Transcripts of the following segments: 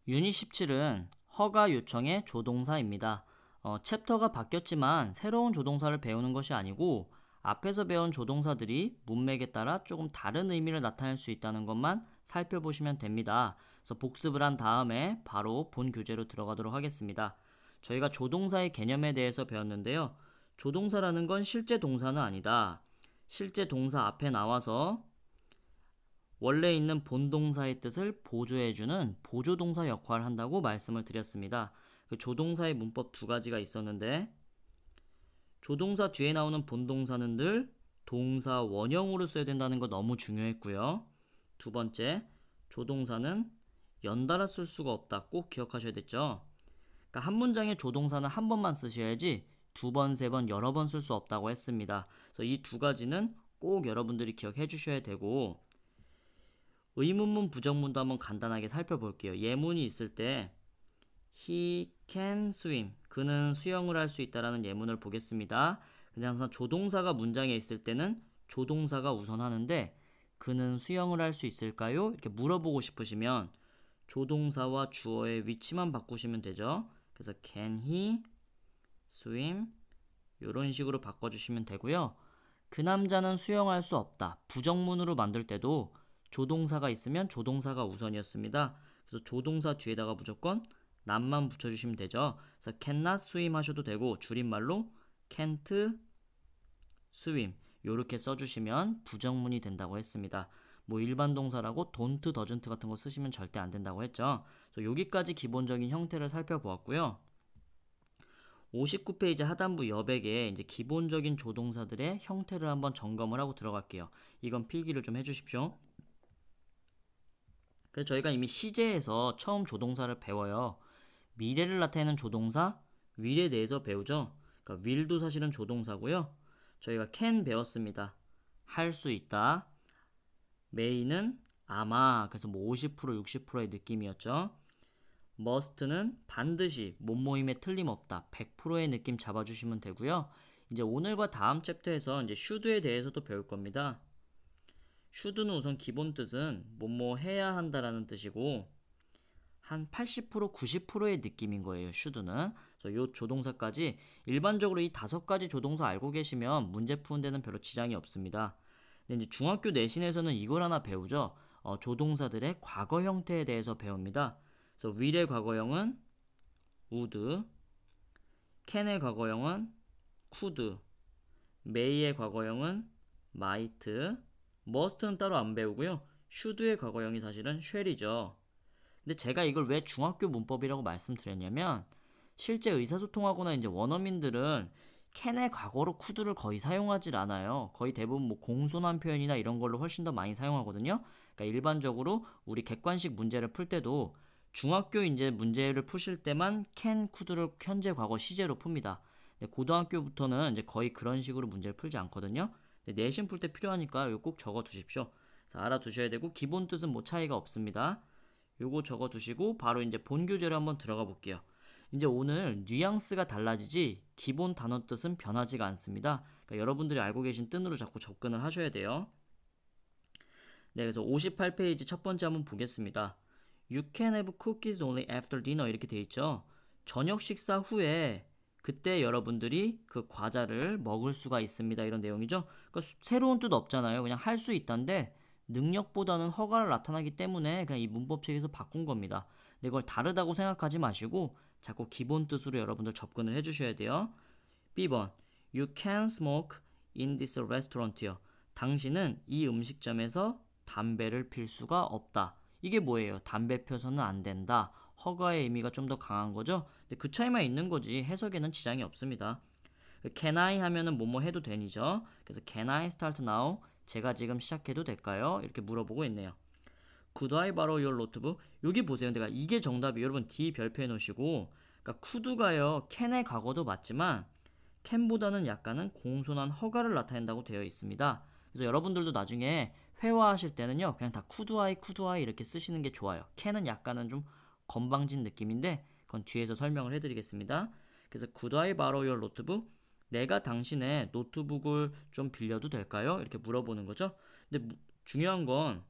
유닛 17은 허가 요청의 조동사입니다. 챕터가 바뀌었지만 새로운 조동사를 배우는 것이 아니고 앞에서 배운 조동사들이 문맥에 따라 조금 다른 의미를 나타낼 수 있다는 것만 살펴보시면 됩니다. 그래서 복습을 한 다음에 바로 본 교재로 들어가도록 하겠습니다. 저희가 조동사의 개념에 대해서 배웠는데요. 조동사라는 건 실제 동사는 아니다. 실제 동사 앞에 나와서 원래 있는 본동사의 뜻을 보조해주는 보조동사 역할을 한다고 말씀을 드렸습니다. 그 조동사의 문법 두 가지가 있었는데 조동사 뒤에 나오는 본동사는 늘 동사 원형으로 써야 된다는 거 너무 중요했고요. 두 번째, 조동사는 연달아 쓸 수가 없다. 꼭 기억하셔야 됐죠. 그러니까 한 문장의 조동사는 한 번만 쓰셔야지 두 번, 세 번, 여러 번 쓸 수 없다고 했습니다. 그래서 이 두 가지는 꼭 여러분들이 기억해 주셔야 되고 의문문, 부정문도 한번 간단하게 살펴볼게요. 예문이 있을 때 He can swim. 그는 수영을 할 수 있다라는 예문을 보겠습니다. 근데 항상 조동사가 문장에 있을 때는 조동사가 우선하는데 그는 수영을 할 수 있을까요? 이렇게 물어보고 싶으시면 조동사와 주어의 위치만 바꾸시면 되죠. 그래서 can he swim? 이런 식으로 바꿔주시면 되고요. 그 남자는 수영할 수 없다. 부정문으로 만들 때도 조동사가 있으면 조동사가 우선이었습니다. 그래서 조동사 뒤에다가 무조건 not만 붙여주시면 되죠. 그래서 cannot swim 하셔도 되고 줄임말로 can't swim 이렇게 써주시면 부정문이 된다고 했습니다. 뭐 일반 동사라고 don't, doesn't 같은 거 쓰시면 절대 안 된다고 했죠. 그래서 여기까지 기본적인 형태를 살펴보았고요. 59페이지 하단부 여백에 이제 기본적인 조동사들의 형태를 한번 점검을 하고 들어갈게요. 이건 필기를 좀 해주십시오. 그래서 저희가 이미 시제에서 처음 조동사를 배워요. 미래를 나타내는 조동사, will에 대해서 배우죠. 그러니까 will도 사실은 조동사고요. 저희가 can 배웠습니다. 할 수 있다. may는 아마, 그래서 뭐 50%, 60%의 느낌이었죠. must는 반드시, 몸모임에 틀림없다. 100%의 느낌 잡아주시면 되고요. 이제 오늘과 다음 챕터에서 이제 should에 대해서도 배울 겁니다. should는 우선 기본 뜻은 뭐뭐 해야 한다라는 뜻이고 한 80%, 90%의 느낌인 거예요. should는. 그래서 요 조동사까지 일반적으로 이 5가지 조동사 알고 계시면 문제 푸는 데는 별로 지장이 없습니다. 근데 이제 중학교 내신에서는 이걸 하나 배우죠. 조동사들의 과거 형태에 대해서 배웁니다. 그래서 will의 과거형은 would, can의 과거형은 could, may의 과거형은 might, must는 따로 안 배우고요. should의 과거형이 사실은 shall이죠. 근데 제가 이걸 왜 중학교 문법이라고 말씀드렸냐면 실제 의사소통하거나 이제 원어민들은 can의 과거로 could를 거의 사용하질 않아요. 거의 대부분 뭐 공손한 표현이나 이런 걸로 훨씬 더 많이 사용하거든요. 그러니까 일반적으로 우리 객관식 문제를 풀 때도 중학교 이제 문제를 푸실 때만 can, could를 현재 과거 시제로 풉니다. 근데 고등학교부터는 이제 거의 그런 식으로 문제를 풀지 않거든요. 근데 내신 풀 때 필요하니까 이거 꼭 적어 두십시오. 알아두셔야 되고 기본 뜻은 뭐 차이가 없습니다. 요거 적어 두시고 바로 이제 본 교재로 한번 들어가 볼게요. 이제 오늘 뉘앙스가 달라지지 기본 단어 뜻은 변하지가 않습니다. 그러니까 여러분들이 알고 계신 뜻으로 자꾸 접근을 하셔야 돼요. 네, 그래서 58페이지 첫 번째 한번 보겠습니다. You can have cookies only after dinner 이렇게 돼 있죠. 저녁 식사 후에 그때 여러분들이 그 과자를 먹을 수가 있습니다. 이런 내용이죠. 그러니까 새로운 뜻 없잖아요. 그냥 할 수 있다인데 능력보다는 허가를 나타나기 때문에 그냥 이 문법책에서 바꾼 겁니다. 근데 이걸 다르다고 생각하지 마시고 자꾸 기본 뜻으로 여러분들 접근을 해주셔야 돼요. B번 You can smoke in this restaurant요. 당신은 이 음식점에서 담배를 필 수가 없다. 이게 뭐예요? 담배 펴서는 안 된다. 허가의 의미가 좀 더 강한 거죠. 근데 그 차이만 있는 거지 해석에는 지장이 없습니다. Can I 하면은 뭐뭐 해도 되니죠. 그래서 Can I start now? 제가 지금 시작해도 될까요? 이렇게 물어보고 있네요. Could I borrow your notebook? 여기 보세요. 내가 이게 정답이 여러분 D 별표해 놓으시고 그러니까 could가요. can의 과거도 맞지만 can보다는 약간은 공손한 허가를 나타낸다고 되어 있습니다. 그래서 여러분들도 나중에 회화하실 때는요. 그냥 다 could I 이렇게 쓰시는 게 좋아요. can은 약간은 좀 건방진 느낌인데 그건 뒤에서 설명을 해드리겠습니다. 그래서 Could I borrow your notebook? 내가 당신의 노트북을 좀 빌려도 될까요? 이렇게 물어보는 거죠. 근데 중요한 건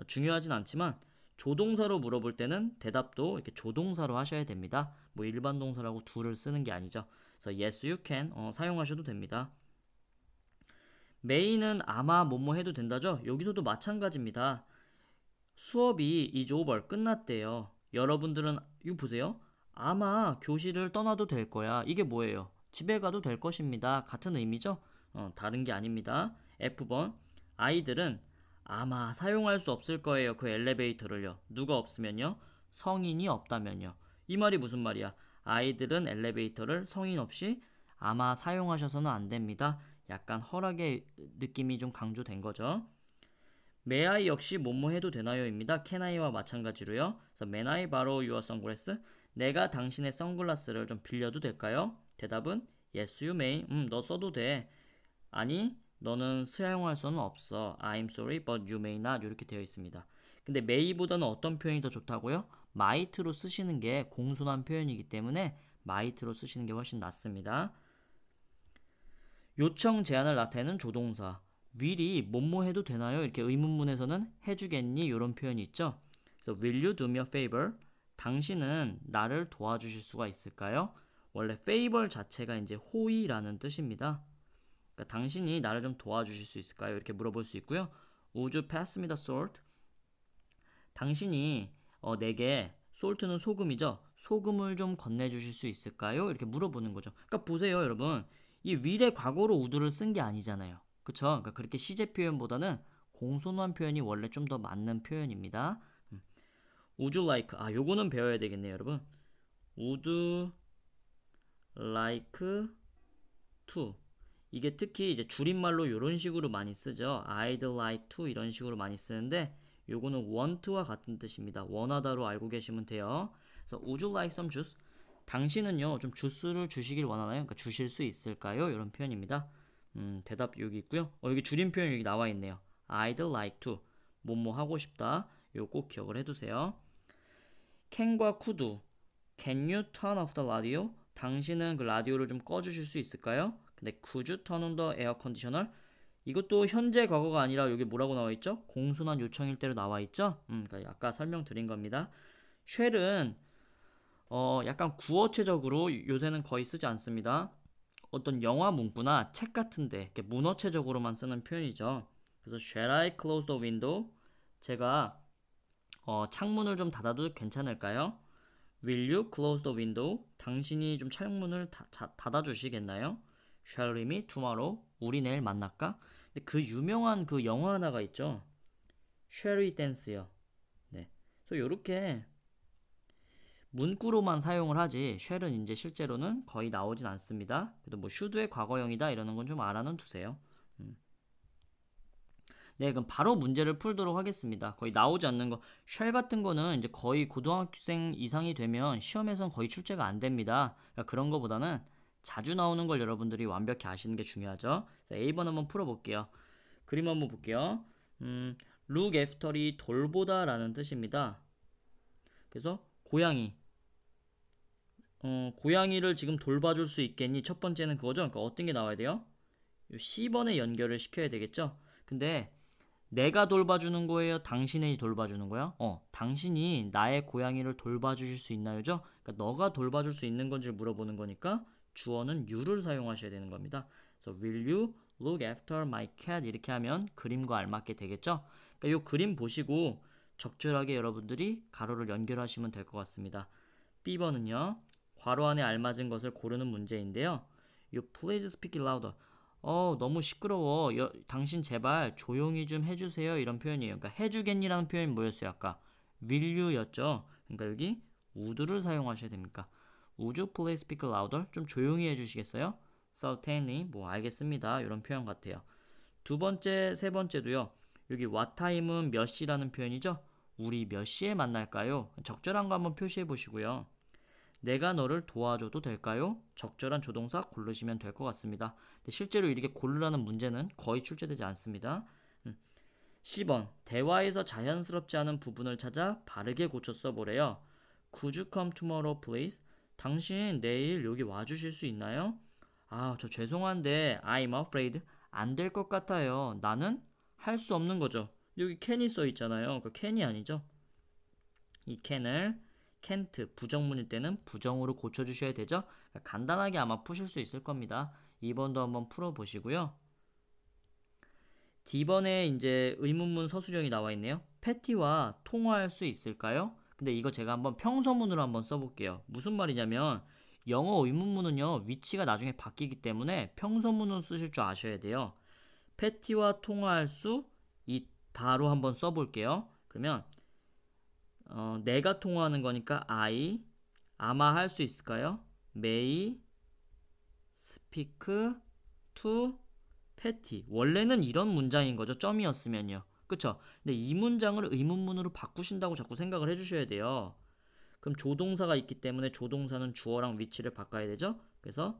중요하진 않지만 조동사로 물어볼 때는 대답도 이렇게 조동사로 하셔야 됩니다. 뭐 일반 동사라고 do를 쓰는 게 아니죠. 그래서 yes you can 사용하셔도 됩니다. may는 아마 뭐뭐 해도 된다죠. 여기서도 마찬가지입니다. 수업이 is over 끝났대요. 여러분들은 이거 보세요. 아마 교실을 떠나도 될 거야. 이게 뭐예요? 집에 가도 될 것입니다. 같은 의미죠? 다른 게 아닙니다. F번 아이들은 아마 사용할 수 없을 거예요. 그 엘리베이터를요. 누가 없으면요? 성인이 없다면요. 이 말이 무슨 말이야? 아이들은 엘리베이터를 성인 없이 아마 사용하셔서는 안 됩니다. 약간 허락의 느낌이 좀 강조된 거죠. May I 역시 뭐뭐 해도 되나요입니다. Can I와 마찬가지로요. 그래서 May I borrow your sunglasses? 내가 당신의 선글라스를 좀 빌려도 될까요? 대답은 Yes, you may. 너 써도 돼. 아니, 너는 사용할 수는 없어. I'm sorry, but you may not. 이렇게 되어 있습니다. 근데 may보다는 어떤 표현이 더 좋다고요? might로 쓰시는 게 공손한 표현이기 때문에 might로 쓰시는 게 훨씬 낫습니다. 요청 제안을 나타내는 조동사. will이 뭐뭐 해도 되나요? 이렇게 의문문에서는 해주겠니? 이런 표현이 있죠. 그래서 will you do me a favor? 당신은 나를 도와주실 수가 있을까요? 원래 favor 자체가 이제 호의라는 뜻입니다. 그러니까 당신이 나를 좀 도와주실 수 있을까요? 이렇게 물어볼 수 있고요. Would you pass me the salt? 당신이 내게 salt는 소금이죠. 소금을 좀 건네주실 수 있을까요? 이렇게 물어보는 거죠. 그러니까 보세요, 여러분. 이 will의 과거로 would를 쓴 게 아니잖아요. 그쵸? 그러니까 그렇게 시제 표현보다는 공손한 표현이 원래 좀 더 맞는 표현입니다. Would you like? 요거는 배워야 되겠네요, 여러분. Would like to. 이게 특히 이제 줄임말로 이런 식으로 많이 쓰죠. I'd like to 이런 식으로 많이 쓰는데 요거는 want와 같은 뜻입니다. 원하다로 알고 계시면 돼요. 그래서 Would you like some juice? 당신은요 좀 주스를 주시길 원하나요? 그러니까 주실 수 있을까요? 이런 표현입니다. 대답 여기 있고요. 여기 줄임 표현 여기 나와 있네요. I'd like to 뭐뭐 하고 싶다. 요거 꼭 기억을 해두세요. can과 could. Can you turn off the radio? 당신은 그 라디오를 좀 꺼주실 수 있을까요? 근데 could you turn on the air conditioner? 이것도 현재 과거가 아니라 여기 뭐라고 나와 있죠? 공손한 요청일 때로 나와 있죠? 그러니까 아까 설명드린 겁니다. shall은 약간 구어체적으로 요새는 거의 쓰지 않습니다. 어떤 영화 문구나 책 같은데 이렇게 문어체적으로만 쓰는 표현이죠. 그래서 shall I close the window? 제가 창문을 좀 닫아도 괜찮을까요? Will you close the window? 당신이 좀 창문을 닫아주시겠나요? Shall we meet tomorrow? 우리 내일 만날까? 근데 그 유명한 그 영화 하나가 있죠. Shall we dance요. 네. 그래서 이렇게 문구로만 사용을 하지 shall은 이제 실제로는 거의 나오진 않습니다. 그래도 뭐 should의 과거형이다 이러는 건 좀 알아는 두세요. 네, 그럼 바로 문제를 풀도록 하겠습니다. 거의 나오지 않는 거, shall 같은 거는 이제 거의 고등학생 이상이 되면 시험에선 거의 출제가 안 됩니다. 그러니까 그런 거보다는 자주 나오는 걸 여러분들이 완벽히 아시는 게 중요하죠. 자, A번 한번 풀어볼게요. 그림 한번 볼게요. look after이 돌보다 라는 뜻입니다. 그래서 고양이. 고양이를 지금 돌봐줄 수 있겠니? 첫 번째는 그거죠. 그러니까 어떤 게 나와야 돼요? 요 C번에 연결을 시켜야 되겠죠. 근데 내가 돌봐주는 거예요? 당신이 돌봐주는 거야? 당신이 나의 고양이를 돌봐주실 수 있나요죠? 그러니까 너가 돌봐줄 수 있는 건지 물어보는 거니까 주어는 you를 사용하셔야 되는 겁니다. 그래서 will you look after my cat? 이렇게 하면 그림과 알맞게 되겠죠? 그러니까 이 그림 보시고 적절하게 여러분들이 가로를 연결하시면 될 것 같습니다. B번은요. 괄호 안에 알맞은 것을 고르는 문제인데요. 이 please speak louder. 너무 시끄러워. 당신 제발 조용히 좀 해주세요. 이런 표현이에요. 그러니까 해주겠니라는 표현이 뭐였어요? 아까 will you였죠. 그러니까 여기 would를 사용하셔야 됩니까? Would you please speak louder? 좀 조용히 해주시겠어요? Certainly. 뭐 알겠습니다. 이런 표현 같아요. 두 번째, 세 번째도요. 여기 what time은 몇 시라는 표현이죠. 우리 몇 시에 만날까요? 적절한 거 한번 표시해 보시고요. 내가 너를 도와줘도 될까요? 적절한 조동사 고르시면 될 것 같습니다. 근데 실제로 이렇게 고르라는 문제는 거의 출제되지 않습니다. 10번 대화에서 자연스럽지 않은 부분을 찾아 바르게 고쳐 써보래요. Could you come tomorrow please? 당신 내일 여기 와주실 수 있나요? 저 죄송한데 I'm afraid 안 될 것 같아요. 나는 할 수 없는 거죠. 여기 can이 써 있잖아요. 그 can이 아니죠. 이 can을 can't 부정문일 때는 부정으로 고쳐주셔야 되죠. 그러니까 간단하게 아마 푸실 수 있을 겁니다. 2번도 한번 풀어보시고요. D번에 이제 의문문 서술형이 나와 있네요. 패티와 통화할 수 있을까요? 근데 이거 제가 한번 평서문으로 한번 써볼게요. 무슨 말이냐면 영어 의문문은요 위치가 나중에 바뀌기 때문에 평서문으로 쓰실 줄 아셔야 돼요. 패티와 통화할 수 있다로 한번 써볼게요. 그러면 내가 통화하는 거니까 I 아마 할 수 있을까요? May speak to 패티. 원래는 이런 문장인 거죠. 점이었으면요. 그쵸? 근데 이 문장을 의문문으로 바꾸신다고 자꾸 생각을 해주셔야 돼요. 그럼 조동사가 있기 때문에 조동사는 주어랑 위치를 바꿔야 되죠? 그래서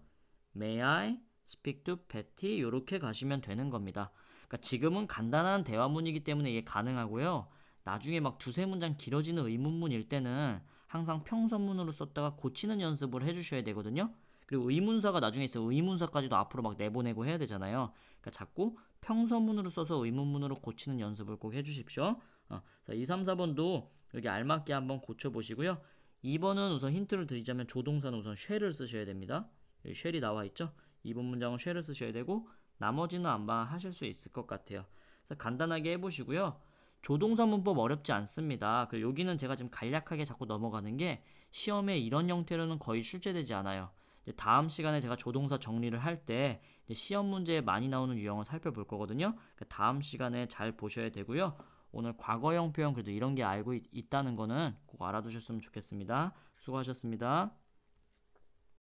May I speak to Patty? 이렇게 가시면 되는 겁니다. 그러니까 지금은 간단한 대화문이기 때문에 이게 가능하고요. 나중에 막 두세 문장 길어지는 의문문일 때는 항상 평서문으로 썼다가 고치는 연습을 해주셔야 되거든요. 그리고 의문사가 나중에 있어요. 의문사까지도 앞으로 막 내보내고 해야 되잖아요. 그러니까 자꾸 평서문으로 써서 의문문으로 고치는 연습을 꼭 해주십시오. 자, 2, 3, 4번도 여기 알맞게 한번 고쳐보시고요. 2번은 우선 힌트를 드리자면 조동사는 우선 shall을 쓰셔야 됩니다. 여기 shall이 나와 있죠. 2번 문장은 shall을 쓰셔야 되고 나머지는 아마 하실 수 있을 것 같아요. 그래서 간단하게 해보시고요. 조동사 문법 어렵지 않습니다. 그리고 여기는 제가 지금 간략하게 자꾸 넘어가는 게 시험에 이런 형태로는 거의 출제되지 않아요. 이제 다음 시간에 제가 조동사 정리를 할 때 시험 문제에 많이 나오는 유형을 살펴볼 거거든요. 그러니까 다음 시간에 잘 보셔야 되고요. 오늘 과거형 표현 그래도 이런 게 알고 있다는 거는 꼭 알아두셨으면 좋겠습니다. 수고하셨습니다.